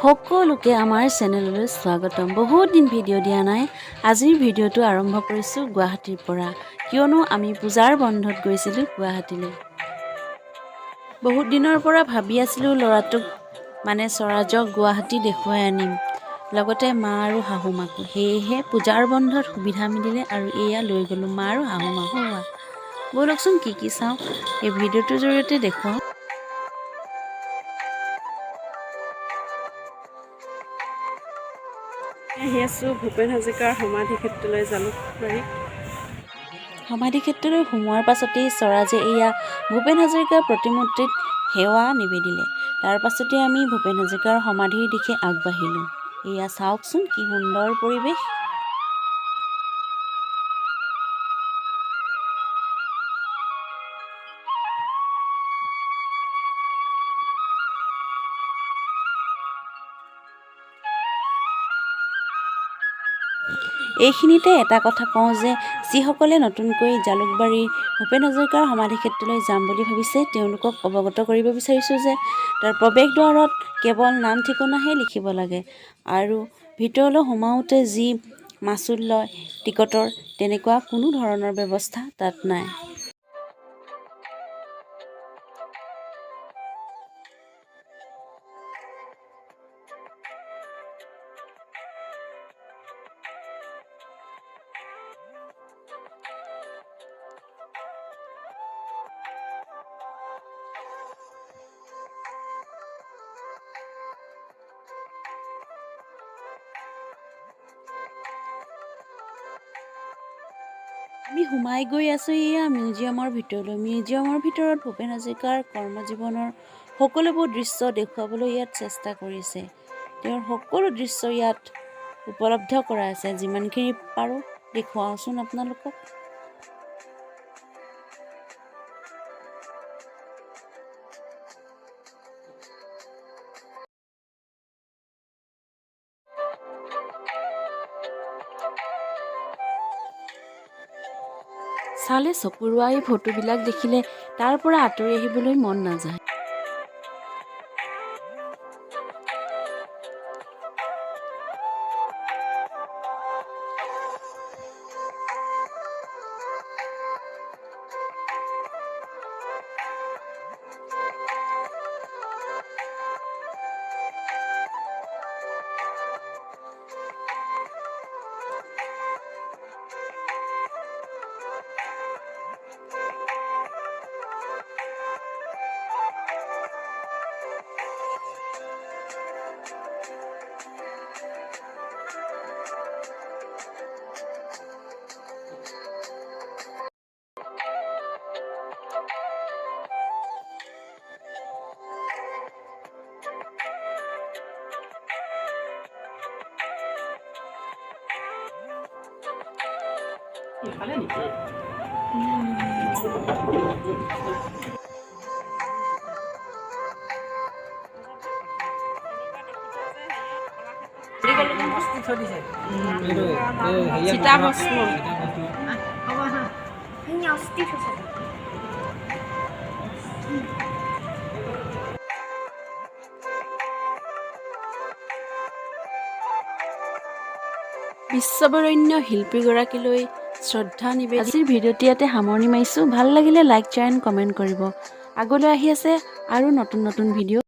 সকলোকে আমাৰ চেনেললৈ স্বাগতম। বহুত দিন ভিডিঅ' দিয়া নাই। আজিৰ ভিডিঅ'টো আৰম্ভ কৰিছোঁ গুৱাহাটীৰ পৰা, কিয়নো আমি পূজাৰ বন্ধত গৈছিলোঁ গুৱাহাটীলৈ। বহুত দিনৰ পৰা ভাবি আছিলোঁ ল'ৰাটোক মানে স্বৰাজক গুৱাহাটী দেখুৱাই আনিম, লগতে মা আৰু শাহু মাকো। সেয়েহে পূজাৰ বন্ধত সুবিধা মিলিলে আৰু এয়া লৈ গ'লোঁ মা আৰু শাহু মাক। ব'লকচোন কি চাওঁ এই ভিডিঅ'টোৰ জৰিয়তে দেখুৱাওঁ। আহি আছোঁ ভূপেন হাজৰিকাৰ সমাধি ক্ষেত্ৰলৈ জালুকবাৰী। সমাধি ক্ষেত্ৰলৈ সোমোৱাৰ পাছতেই স্বৰাজে এয়া ভূপেন হাজৰিকাৰ প্ৰতিমূৰ্তিত সেৱা নিবেদিলে। তাৰ পাছতে আমি ভূপেন হাজৰিকাৰ সমাধিৰ দিশে আগবাঢ়িলোঁ। এয়া চাওকচোন কি সুন্দৰ পৰিৱেশ। এইখিনিতে এটা কথা কওঁ যে যিসকলে নতুনকৈ জালুকবাৰীৰ ভূপেন হাজৰিকাৰ সমাধি ক্ষেত্ৰলৈ যাম বুলি ভাবিছে, তেওঁলোকক অৱগত কৰিব বিচাৰিছোঁ যে তাৰ প্ৰৱেশদ্বাৰত কেৱল নাম ঠিকনাহে লিখিব লাগে আৰু ভিতৰলৈ সোমাওঁতে যি মাচুল লয় টিকটৰ, তেনেকুৱা কোনো ধৰণৰ ব্যৱস্থা তাত নাই। আমি সোমাই গৈ আছোঁ এয়া মিউজিয়ামৰ ভিতৰলৈ। মিউজিয়ামৰ ভিতৰত ভূপেন হাজৰিকাৰ কৰ্মজীৱনৰ সকলোবোৰ দৃশ্য দেখুৱাবলৈ ইয়াত চেষ্টা কৰিছে। তেওঁৰ সকলো দৃশ্য ইয়াত উপলব্ধ কৰা আছে। যিমানখিনি পাৰোঁ দেখুৱাওঁচোন আপোনালোকক। চালে চকুৰোৱা এই ফটোবিলাক দেখিলে তাৰ পৰা আঁতৰি আহিবলৈ মন নাযায়। বিশ্ববৰেণ্য শিল্পীগৰাকীলৈ শ্ৰদ্ধা নিবেদন আজিৰ ভিডিঅ'টি ইয়াতে সামৰণি মাৰিছোঁ। ভাল লাগিলে লাইক, শ্বেয়াৰ এণ্ড কমেণ্ট কৰিব। আগলৈ আহি আছে আৰু নতুন ভিডিঅ'।